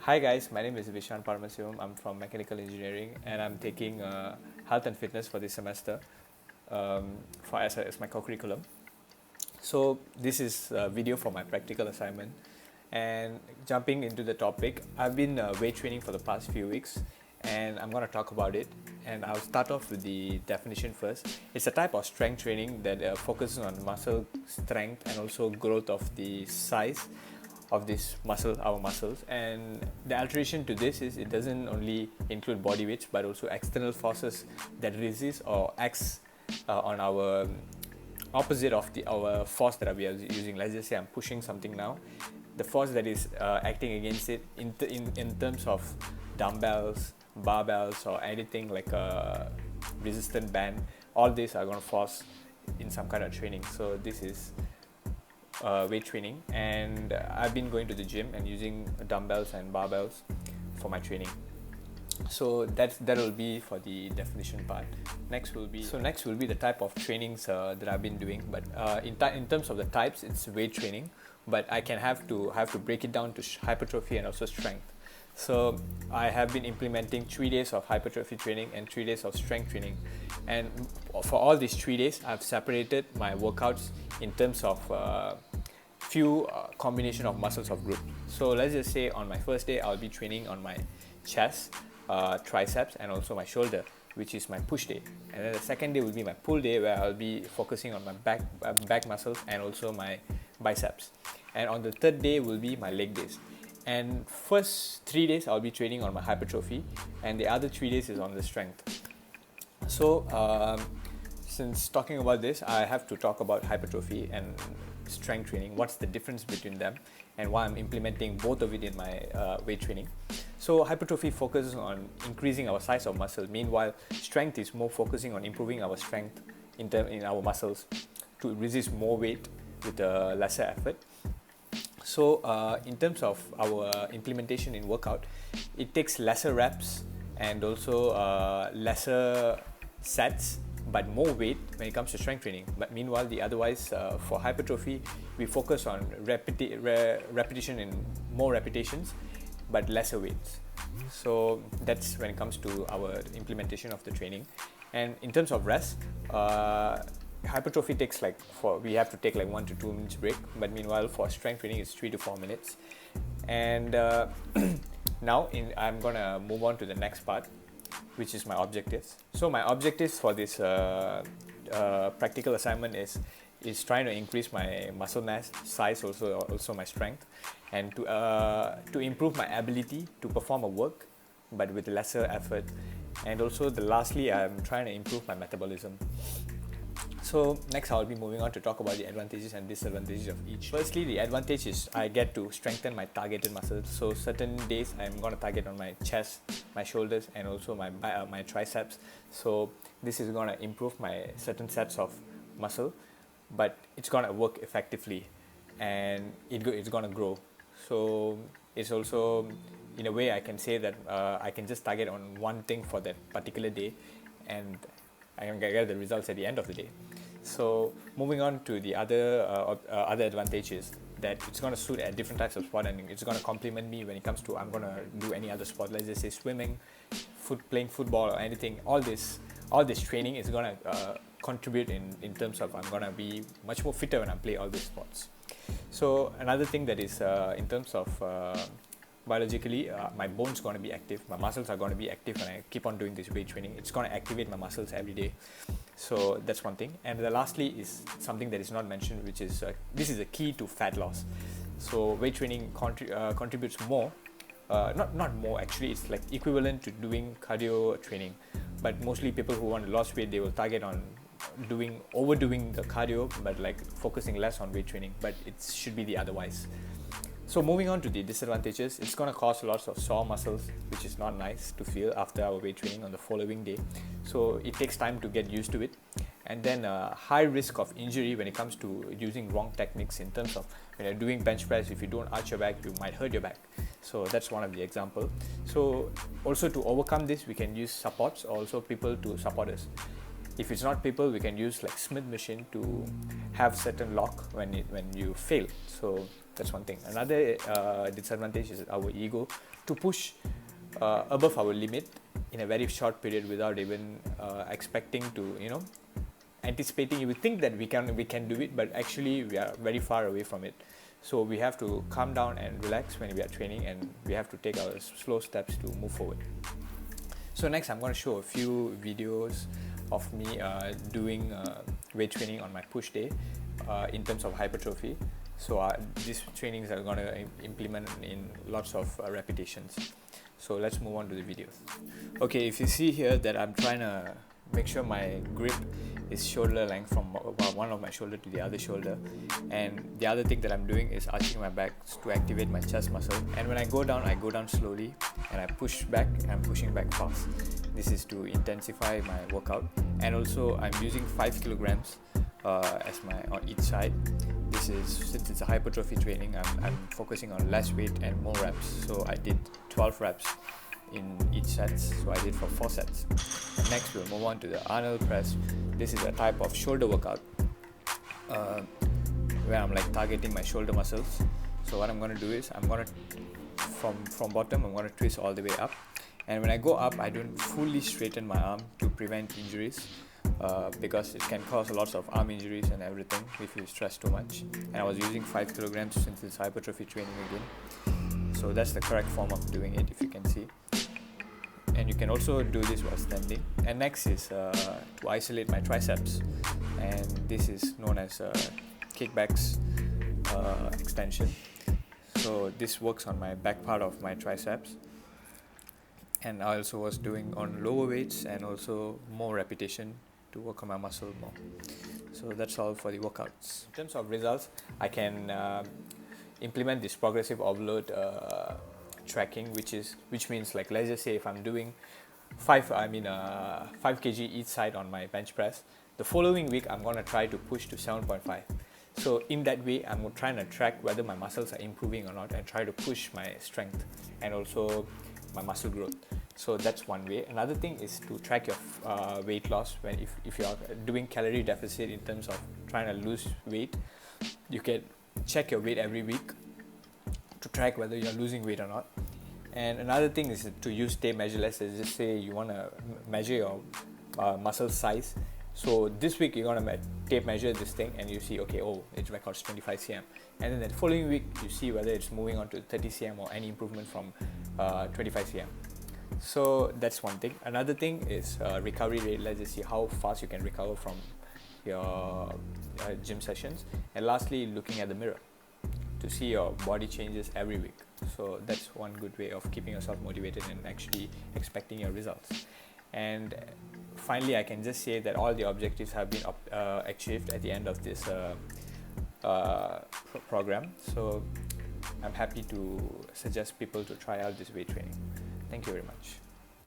Hi guys, my name is Vishan Paramasivam. I'm from Mechanical Engineering and I'm taking Health and Fitness for this semester as my co-curriculum. So this is a video for my practical assignment, and jumping into the topic, I've been weight training for the past few weeks and I'm going to talk about it. And I'll start off with the definition first. It's a type of strength training that focuses on muscle strength and also growth of the size of this muscle, our muscles. And the alteration to this is it doesn't only include body weights but also external forces that resist or acts on our opposite of our force that we are using. Let's just say I'm pushing something now, the force that is acting against it in terms of dumbbells, barbells, or anything like a resistant band, all these are going to force in some kind of training. So this is weight training, and I've been going to the gym and using dumbbells and barbells for my training. So that will be for the definition part. Next will be the type of trainings that I've been doing. But in terms of the types, it's weight training, but I can have to break it down to hypertrophy and also strength. So I have been implementing 3 days of hypertrophy training and 3 days of strength training, and for all these 3 days I've separated my workouts in terms of few combination of muscles of group. So let's just say on my first day I'll be training on my chest, triceps, and also my shoulder, which is my push day. And then the second day will be my pull day, where I'll be focusing on my back muscles and also my biceps. And on the third day will be my leg days. And first 3 days I'll be training on my hypertrophy, and the other 3 days is on the strength. So since talking about this, I have to talk about hypertrophy and strength training. What's the difference between them and why I'm implementing both of it in my weight training. So hypertrophy focuses on increasing our size of muscle. Meanwhile, strength is more focusing on improving our strength in our muscles to resist more weight with a lesser effort. So in terms of our implementation in workout, it takes lesser reps and also lesser sets, but more weight when it comes to strength training. But meanwhile, for hypertrophy, we focus on repetition in more repetitions, but lesser weights. So that's when it comes to our implementation of the training. And in terms of rest, hypertrophy takes we have to take 1 to 2 minutes break, but meanwhile for strength training it's 3 to 4 minutes. And now I'm gonna move on to the next part, which is my objectives. So my objectives for this practical assignment is trying to increase my muscle mass, size, also my strength, and to improve my ability to perform a work but with lesser effort. And also lastly, I'm trying to improve my metabolism. So next I'll be moving on to talk about the advantages and disadvantages of each. Firstly, the advantage is I get to strengthen my targeted muscles. So certain days I'm going to target on my chest, my shoulders, and also my triceps. So this is going to improve my certain sets of muscle, but it's going to work effectively and it's going to grow. So it's also, in a way, I can say that I can just target on one thing for that particular day, and I can get the results at the end of the day. So moving on to the other advantages, that it's going to suit at different types of sport, and it's going to complement me when it comes to I'm going to do any other sport. Let's just say swimming, playing football, or anything. All this training is going to contribute in terms of I'm going to be much more fitter when I play all these sports. So another thing that is in terms of biologically, my bones going to be active, my muscles are going to be active when I keep on doing this weight training. It's going to activate my muscles every day. So that's one thing. And lastly is something that is not mentioned, which is this is a key to fat loss. So weight training contributes more, not more actually, it's like equivalent to doing cardio training. But mostly people who want to lose weight, they will target on overdoing the cardio, but focusing less on weight training. But it should be the otherwise. So moving on to the disadvantages, it's going to cause lots of sore muscles, which is not nice to feel after our weight training on the following day. So it takes time to get used to it. And then high risk of injury when it comes to using wrong techniques, in terms of when you're doing bench press, if you don't arch your back, you might hurt your back. So that's one of the examples. So also to overcome this, we can use supports, also people to support us. If it's not people, we can use like Smith machine to have certain lock when you fail. So that's one thing. Another disadvantage is our ego to push above our limit in a very short period without even expecting to, anticipating. You would think that we can do it, but actually we are very far away from it. So we have to calm down and relax when we are training, and we have to take our slow steps to move forward. So next, I'm going to show a few videos of me doing weight training on my push day in terms of hypertrophy. So these trainings are going to implement in lots of repetitions. So let's move on to the videos. Okay, if you see here that I'm trying to make sure my grip is shoulder length from one of my shoulder to the other shoulder, and the other thing that I'm doing is arching my back to activate my chest muscle. And when I go down slowly, and I push back, and I'm pushing back fast. This is to intensify my workout. And also I'm using 5 kilograms as my on each side. This is, since it's a hypertrophy training, I'm focusing on less weight and more reps. So I did 12 reps in each set, so I did for 4 sets. And next we'll move on to the Arnold press. This is a type of shoulder workout where I'm like targeting my shoulder muscles. So what I'm going to do is I'm going to from bottom, I'm going to twist all the way up, and when I go up, I don't fully straighten my arm to prevent injuries, because it can cause lots of arm injuries and everything if you stress too much. And I was using 5 kilograms since it's hypertrophy training again. So that's the correct form of doing it, if you can see. And you can also do this while standing. And next is to isolate my triceps, and this is known as kickbacks extension. So this works on my back part of my triceps, and I also was doing on lower weights and also more repetition to work on my muscle more. So that's all for the workouts. In terms of results, I can implement this progressive overload tracking, which means, like, let's just say if I'm doing 5 kg each side on my bench press, the following week I'm going to try to push to 7.5. So in that way, I'm trying to track whether my muscles are improving or not, and try to push my strength and also my muscle growth. So that's one way. Another thing is to track your weight loss. When if you're doing calorie deficit in terms of trying to lose weight, you can check your weight every week to track whether you're losing weight or not. And another thing is to use tape measure. Let's just say you want to measure your muscle size. So this week you're going to tape measure this thing, and you see, okay, it records 25 cm, and then the following week you see whether it's moving on to 30 cm or any improvement from 25 cm. So that's one thing. Another thing is recovery rate. Let's just see how fast you can recover from your gym sessions. And lastly, looking at the mirror to see your body changes every week. So that's one good way of keeping yourself motivated and actually expecting your results. And finally, I can just say that all the objectives have been achieved at the end of this program. So I'm happy to suggest people to try out this weight training. Thank you very much.